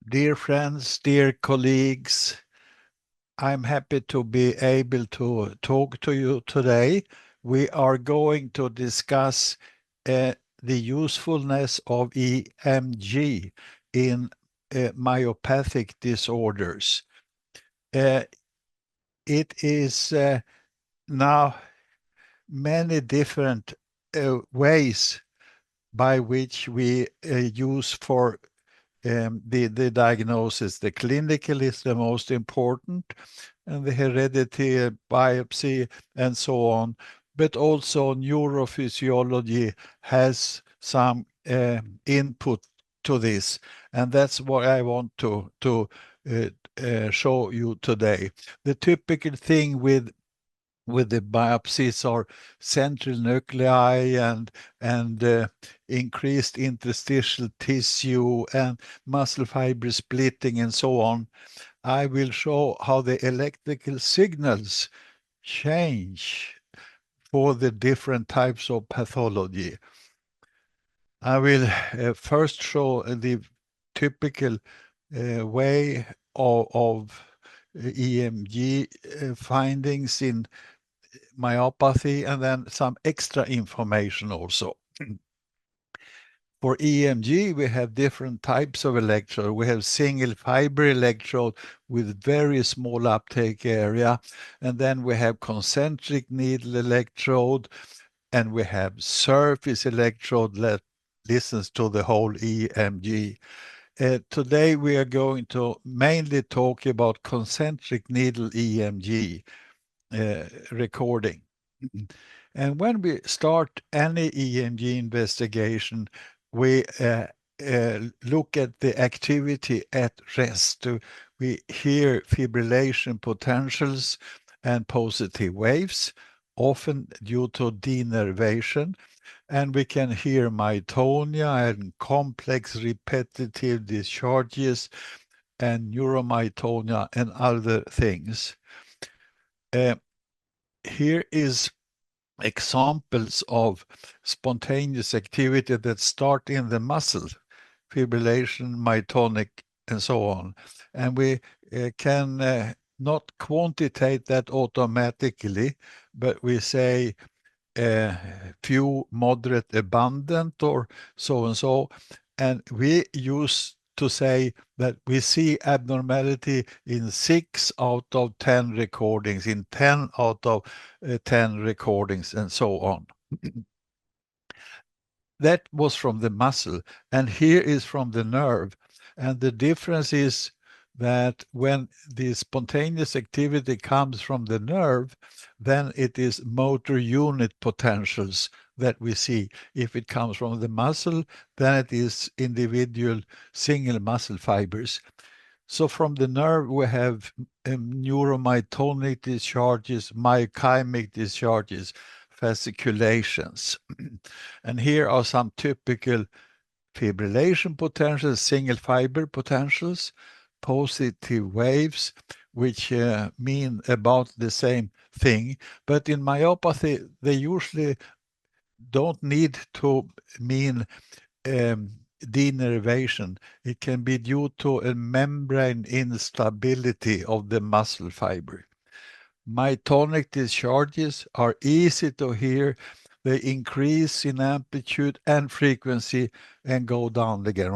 Dear friends, dear colleagues, I'm happy to be able to talk to you today. We are going to discuss the usefulness of EMG in myopathic disorders. It is now many different ways by which we use for the diagnosis. The clinical is the most important, and the heredity, biopsy, and so on. But also neurophysiology has some input to this, and that's what I want to show you today. The typical thing with the biopsies are central nuclei and increased interstitial tissue and muscle fiber splitting and so on. I will show how the electrical signals change for the different types of pathology. I will first show the typical way of EMG findings in myopathy, and then some extra information also. For EMG, we have different types of electrode. We have single fiber electrode with very small uptake area, and then we have concentric needle electrode, and we have surface electrode that listens to the whole EMG. Today we are going to mainly talk about concentric needle EMG recording. And when we start any EMG investigation, we look at the activity at rest. We hear fibrillation potentials and positive waves, often due to denervation, and we can hear myotonia and complex repetitive discharges and neuromyotonia and other things. Here is examples of spontaneous activity that start in the muscle, fibrillation, myotonic, and so on. And we can not quantitate that automatically, but we say few, moderate, abundant, or so and so. And we use to say that we see abnormality in 6 out of 10 recordings, in 10 out of 10 recordings, and so on. That was from the muscle, and here is from the nerve. And the difference is that when the spontaneous activity comes from the nerve, then it is motor unit potentials that we see. If it comes from the muscle, then it is individual single muscle fibers. So from the nerve, we have neuromyotonic discharges, myochemic discharges, fasciculations. And here are some typical fibrillation potentials, single fiber potentials, positive waves, which mean about the same thing. But in myopathy, they usually don't need to mean denervation. It can be due to a membrane instability of the muscle fiber. Myotonic discharges are easy to hear. They increase in amplitude and frequency and go down again,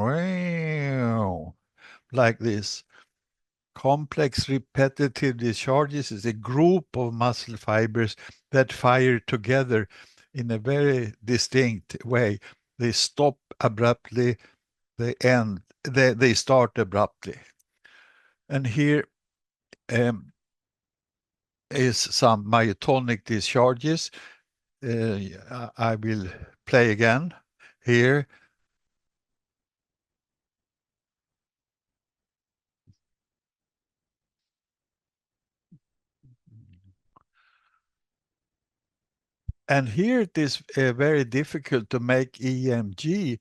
like this. Complex repetitive discharges is a group of muscle fibers that fire together in a very distinct way. They stop abruptly, they end, they start abruptly. And here is some myotonic discharges. I will play again here. And here it is very difficult to make EMG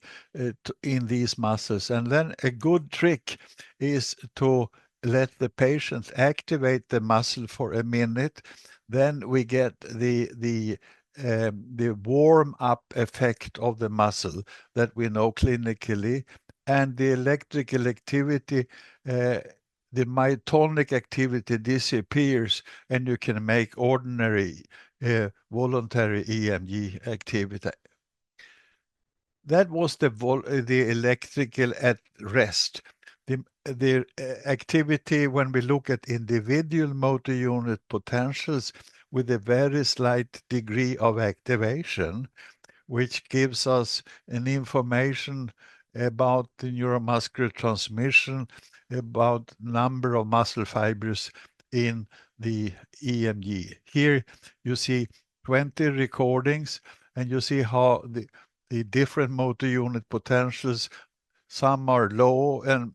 in these muscles. And then a good trick is to let the patient activate the muscle for a minute. Then we get the warm-up effect of the muscle that we know clinically. and the electrical activity, the myotonic activity disappears, and you can make ordinary voluntary EMG activity. That was the electrical at rest. The activity when we look at individual motor unit potentials with a very slight degree of activation, which gives us an information about the neuromuscular transmission, about number of muscle fibers in the EMG. Here you see 20 recordings, and you see how the different motor unit potentials, some are low, and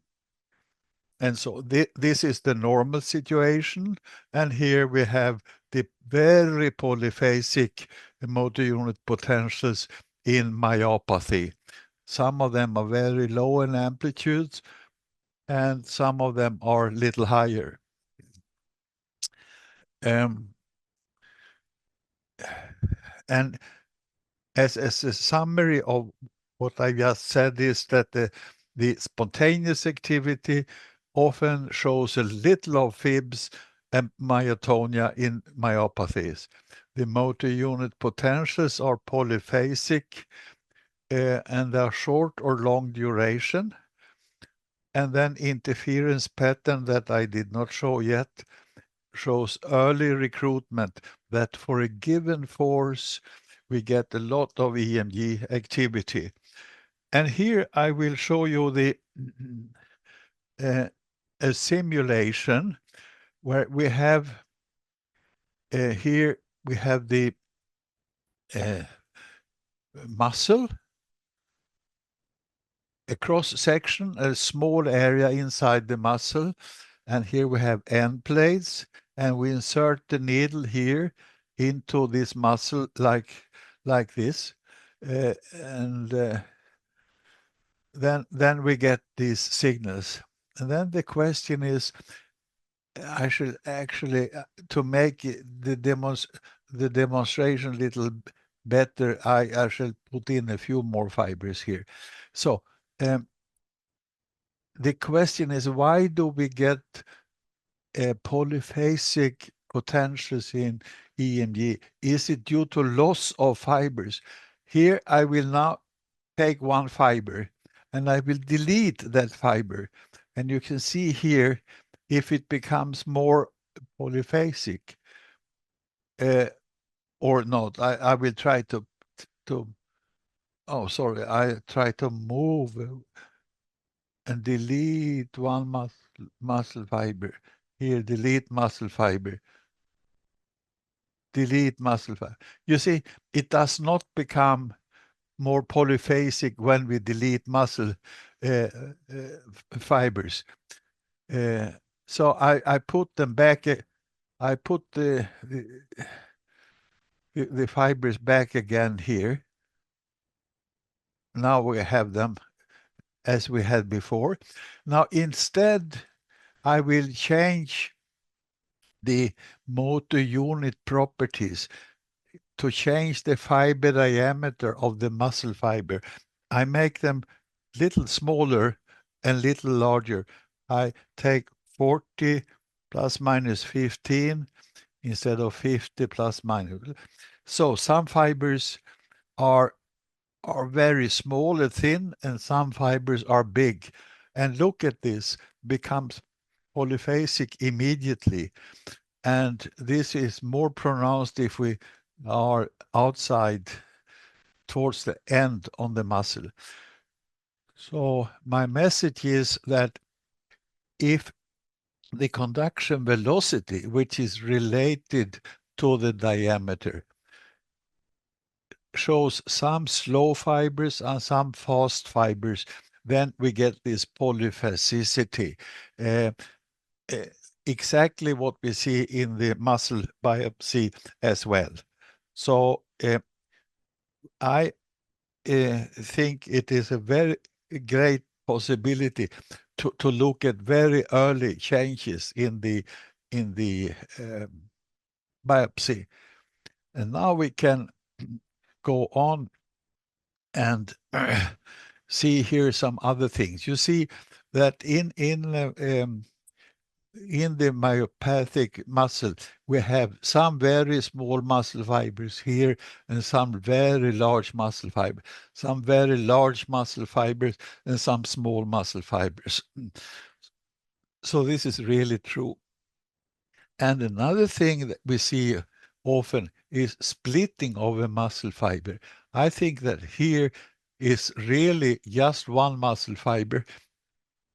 so this is the normal situation, and here we have the very polyphasic motor unit potentials in myopathy. Some of them are very low in amplitudes, and some of them are a little higher. And as a summary of what I just said is that the spontaneous activity often shows a little of fibs and myotonia in myopathies. The motor unit potentials are polyphasic, and they are short or long duration. And then interference pattern that I did not show yet shows early recruitment, that for a given force, we get a lot of EMG activity. And here I will show you the a simulation where we have here we have the muscle, a cross section, a small area inside the muscle, and here we have end plates, and we insert the needle here into this muscle like this, and then we get these signals. And then the question is, I should actually, to make the demonstration a little better, I shall put in a few more fibers here. So the question is, why do we get polyphasic potentials in EMG? Is it due to loss of fibers? Here I will now take one fiber and I will delete that fiber. And you can see here if it becomes more polyphasic or not. I will try to oh, sorry, I try to move and delete one muscle fiber. Here, delete muscle fiber. Delete muscle fiber. You see, it does not become more polyphasic when we delete muscle fibers. So I put them back. I put the fibers back again here. Now we have them as we had before. Now instead, I will change the motor unit properties to change the fiber diameter of the muscle fiber. I make them little smaller and little larger. I take 40 plus minus 15 instead of 50 plus minus. So some fibers are very small and thin, and some fibers are big. And look at this, becomes polyphasic immediately. And this is more pronounced if we are outside towards the end on the muscle. So my message is that if the conduction velocity, which is related to the diameter, shows some slow fibers and some fast fibers, then we get this polyphasicity. Exactly what we see in the muscle biopsy as well. So I think it is a very great possibility to look at very early changes in the biopsy. And now we can go on and see here some other things. You see that in the myopathic muscle, we have some very small muscle fibers here and some very large muscle fibers, some very large muscle fibers and some small muscle fibers. So this is really true. And another thing that we see often is splitting of a muscle fiber. I think that here is really just one muscle fiber,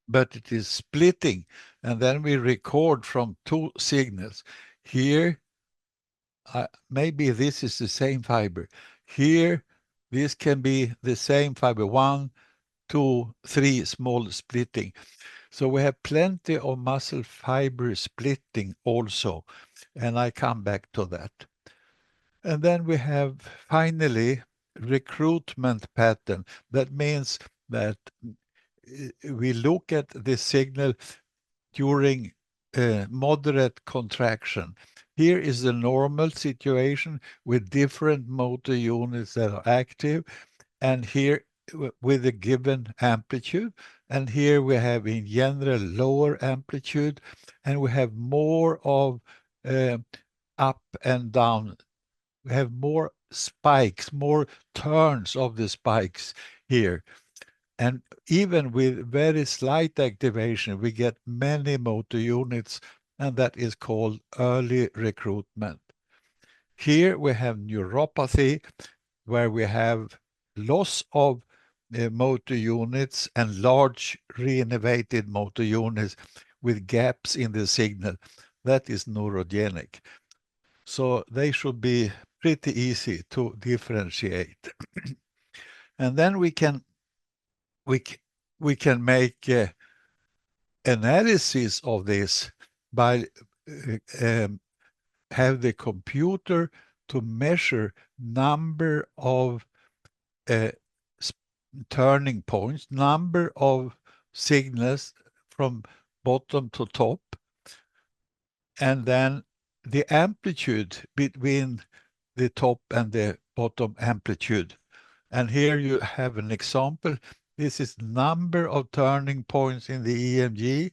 but it is splitting, and then we record from two signals. Here, maybe this is the same fiber. Here, this can be the same fiber, 1, 2, 3 small splitting. So we have plenty of muscle fiber splitting also, and I come back to that. And then we have finally recruitment pattern. That means that we look at the signal during moderate contraction. Here is the normal situation with different motor units that are active, and here with a given amplitude. And here we have in general lower amplitude, and we have more of up and down. We have more spikes, more turns of the spikes here. And even with very slight activation, we get many motor units, and that is called early recruitment. Here we have neuropathy, where we have loss of motor units and large reinnervated motor units with gaps in the signal. That is neurogenic. So they should be pretty easy to differentiate. And then we can make analysis of this by have the computer to measure number of turning points, number of signals from bottom to top, and then the amplitude between the top and the bottom amplitude. And here you have an example. This is number of turning points in the EMG,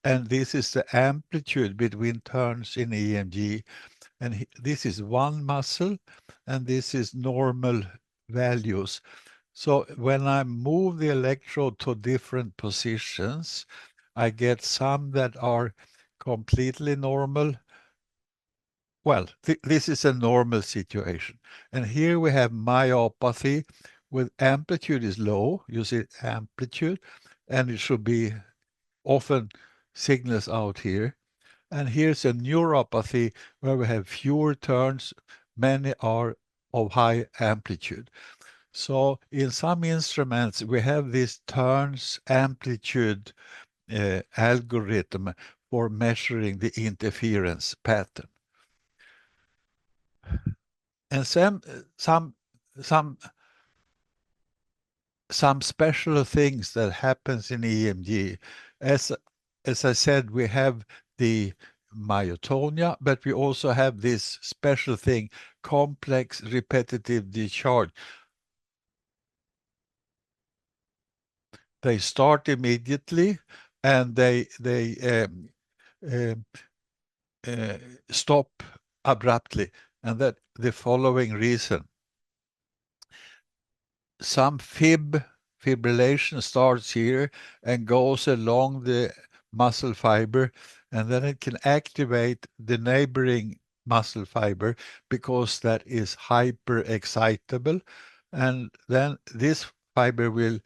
and this is the amplitude between turns in EMG. And this is one muscle, and this is normal values. So when I move the electrode to different positions, I get some that are completely normal. Well, this is a normal situation. And here we have myopathy with amplitude is low. You see amplitude, and it should be often signals out here. And here's a neuropathy where we have fewer turns. Many are of high amplitude. So in some instruments, we have this turns amplitude algorithm for measuring the interference pattern. And some special things that happens in EMG. As I said, we have the myotonia, but we also have this special thing, complex repetitive discharge. They start immediately, and they stop abruptly, and that the following reason. Some fibrillation starts here and goes along the muscle fiber, and then it can activate the neighboring muscle fiber because that is hyper excitable, and then this fiber will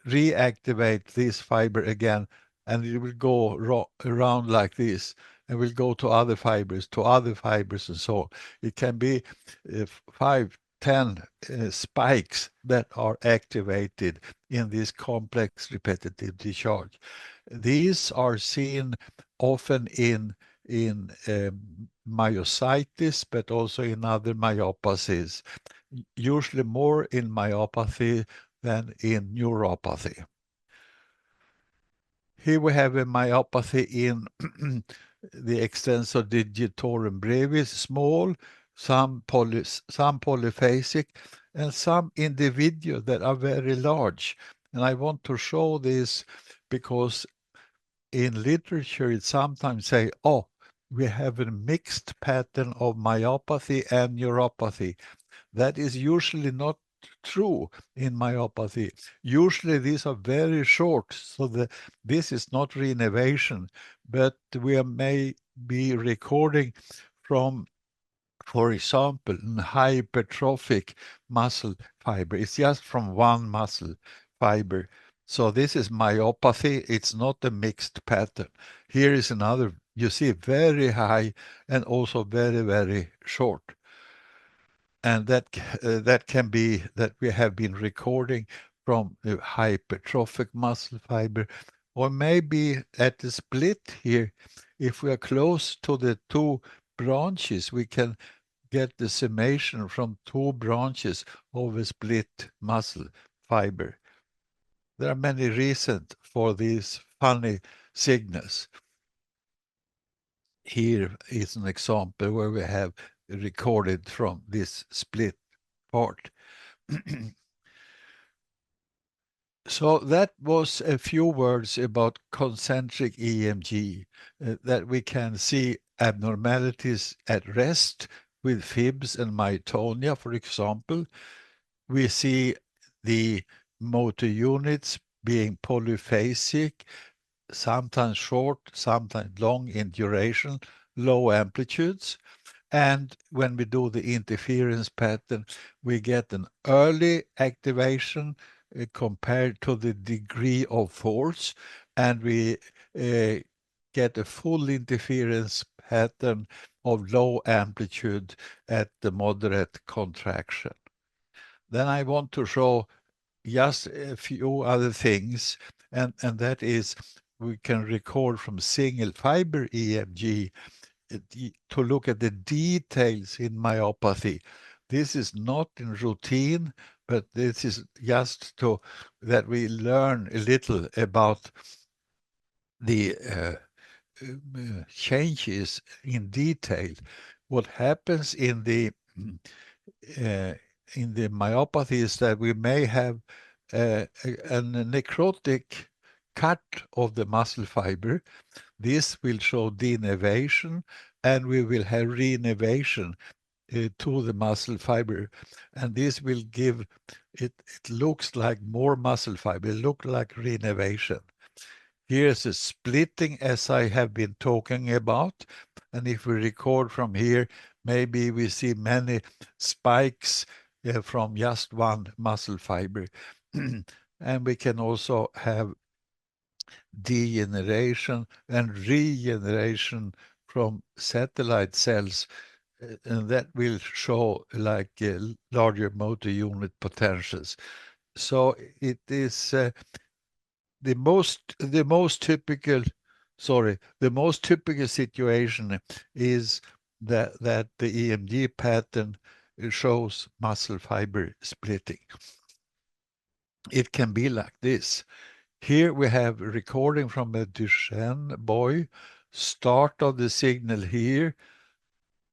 reactivate this fiber again, and it will go around like this, and will go to other fibers, and so on. It can be 5, 10 spikes that are activated in this complex repetitive discharge. These are seen often in myositis, but also in other myopathies, usually more in myopathy than in neuropathy. Here we have a myopathy in the extensor digitorum brevis, small, some polyphasic, and some individuals that are very large. And I want to show this because in literature it sometimes say, oh, we have a mixed pattern of myopathy and neuropathy. That is usually not true in myopathy. Usually these are very short, so this is not reinnervation, but we may be recording from, for example, an hypertrophic muscle fiber. It's just from one muscle fiber. So this is myopathy. It's not a mixed pattern. Here is another, you see, very high and also very, very short. And that can be that we have been recording from the hypertrophic muscle fiber, or maybe at the split here, if we are close to the two branches, we can get the summation from two branches of a split muscle fiber. There are many reasons for these funny signals. Here is an example where we have recorded from this split part. So that was a few words about concentric EMG, that we can see abnormalities at rest with fibs and myotonia, for example. We see the motor units being polyphasic, sometimes short, sometimes long in duration, low amplitudes. And when we do the interference pattern, we get an early activation compared to the degree of force, and we get a full interference pattern of low amplitude at the moderate contraction. Then I want to show just a few other things, and that is we can record from single fiber EMG to look at the details in myopathy. This is not in routine, but this is just to that we learn a little about the changes in detail. What happens in the myopathy is that we may have a necrotic cut of the muscle fiber. This will show denervation, and we will have reinnervation to the muscle fiber. And this will give, it looks like more muscle fiber, it looks like reinnervation. Here's a splitting as I have been talking about. And if we record from here, maybe we see many spikes from just one muscle fiber. And we can also have degeneration and regeneration from satellite cells, and that will show like larger motor unit potentials. So it is the most typical situation is that the EMG pattern shows muscle fiber splitting. It can be like this. Here we have a recording from a Duchenne boy, start of the signal here,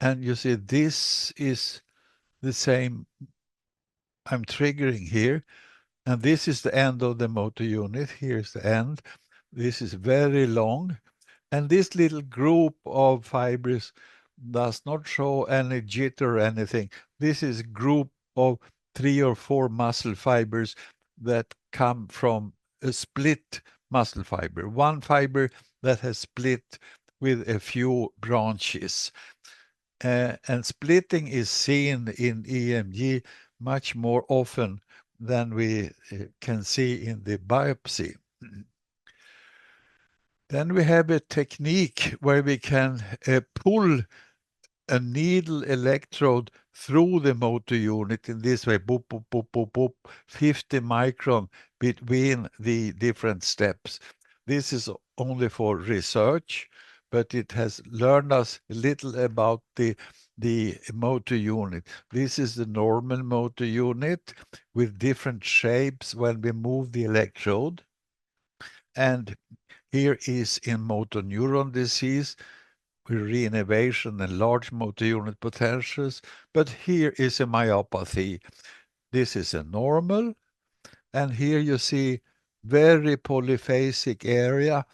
and you see this is the same I'm triggering here, and this is the end of the motor unit. Here's the end. This is very long, and this little group of fibers does not show any jitter or anything. This is a group of 3 or 4 muscle fibers that come from a split muscle fiber, one fiber that has split with a few branches. And splitting is seen in EMG much more often than we can see in the biopsy. Then we have a technique where we can pull a needle electrode through the motor unit in this way, boop, boop, boop, boop, boop, 50 micron between the different steps. This is only for research, but it has learned us a little about the motor unit. This is the normal motor unit with different shapes when we move the electrode. And here is in motor neuron disease, with reinnervation and large motor unit potentials. But here is a myopathy. This is a normal, and here you see very polyphasic area,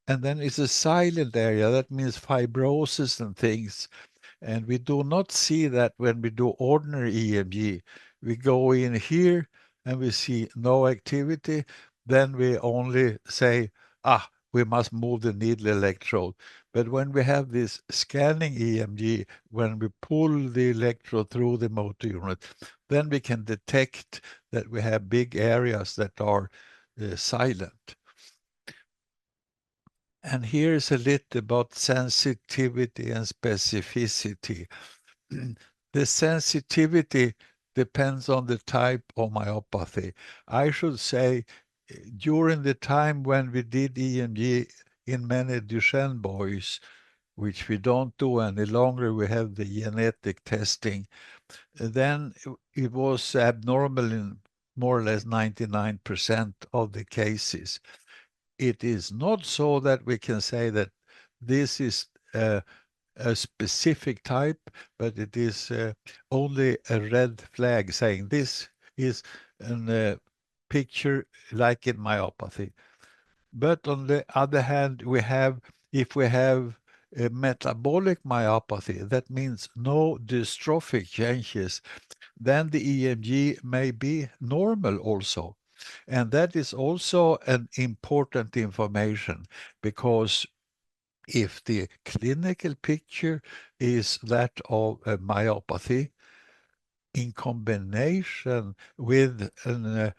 and then it's a silent area. That means fibrosis and things. And we do not see that when we do ordinary EMG. We go in here and we see no activity. Then we only say, we must move the needle electrode. But when we have this scanning EMG, when we pull the electrode through the motor unit, then we can detect that we have big areas that are silent. And here's a little about sensitivity and specificity. The sensitivity depends on the type of myopathy. I should say, during the time when we did EMG in many Duchenne boys, which we don't do any longer, we have the genetic testing, then it was abnormal in more or less 99% of the cases. It is not so that we can say that this is a specific type, but it is only a red flag saying this is a picture like in myopathy. But on the other hand, if we have a metabolic myopathy, that means no dystrophic changes, then the EMG may be normal also. And that is also an important information, because if the clinical picture is that of a myopathy in combination with an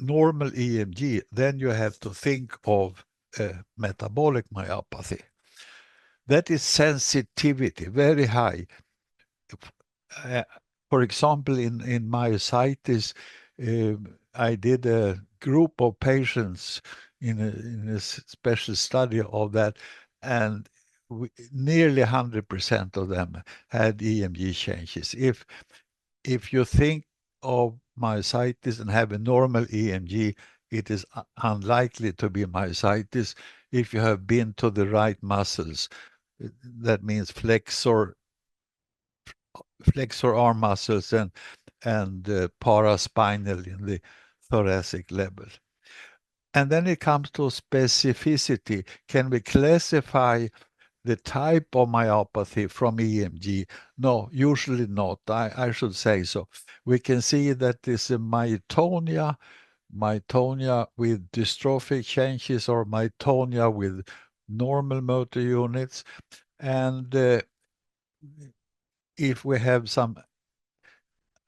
normal EMG, then you have to think of metabolic myopathy. That is sensitivity, very high. For example, in myositis, I did a group of patients in a special study of that, and nearly 100% of them had EMG changes. If you think of myositis and have a normal EMG, it is unlikely to be myositis if you have been to the right muscles. That means flexor arm muscles and paraspinal in the thoracic level. And then it comes to specificity. Can we classify the type of myopathy from EMG? No, usually not. I should say so. We can see that this is myotonia with dystrophic changes, or myotonia with normal motor units. And if we have some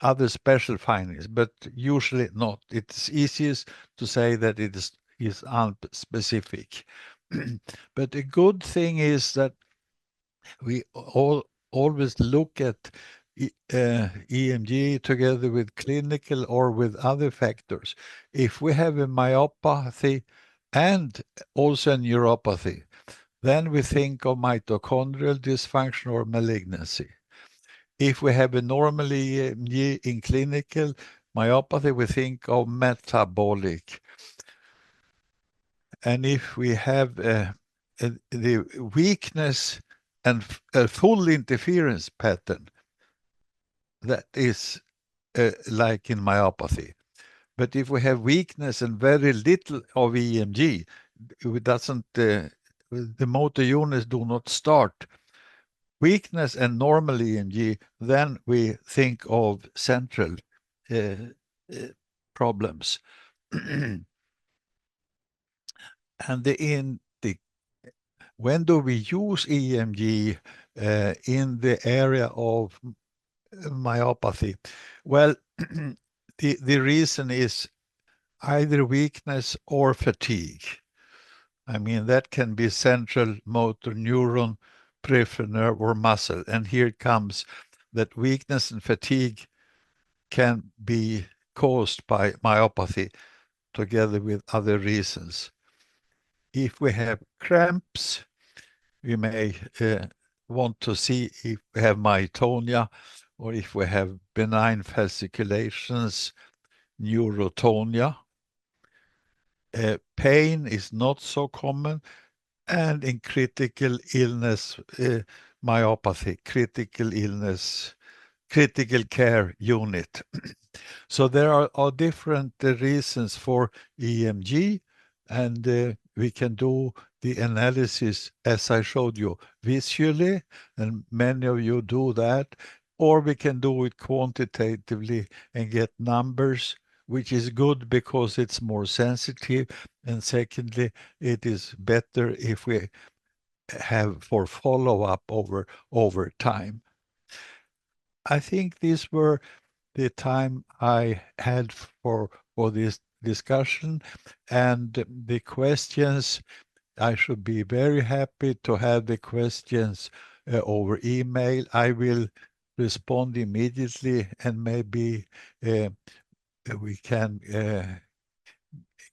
other special findings, but usually not. It's easiest to say that it is unspecific. But a good thing is that we always look at EMG together with clinical or with other factors. If we have a myopathy and also a neuropathy, then we think of mitochondrial dysfunction or malignancy. If we have a normal EMG in clinical myopathy, we think of metabolic. And if we have the weakness and a full interference pattern, that is like in myopathy. But if we have weakness and very little of EMG, it doesn't, the motor units do not start. Weakness and normal EMG, then we think of central problems. And when do we use EMG in the area of myopathy? Well, the reason is either weakness or fatigue. I mean, that can be central motor neuron, peripheral nerve, or muscle. And here comes that weakness and fatigue can be caused by myopathy together with other reasons. If we have cramps, we may want to see if we have myotonia, or if we have benign fasciculations, neurotonia. Pain is not so common, and in critical illness, myopathy, critical illness, critical care unit. So there are different reasons for EMG, and we can do the analysis as I showed you visually, and many of you do that, or we can do it quantitatively and get numbers, which is good because it's more sensitive, and secondly, it is better if we have for follow-up over time. I think these were the time I had for this discussion, and the questions, I should be very happy to have the questions over email. I will respond immediately, and maybe we can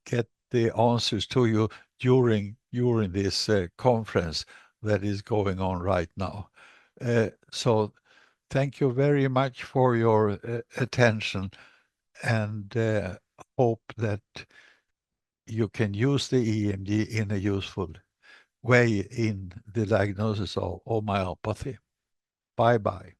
get the answers to you during this conference that is going on right now. So thank you very much for your attention, and hope that you can use the EMG in a useful way in the diagnosis of myopathy. Bye-bye.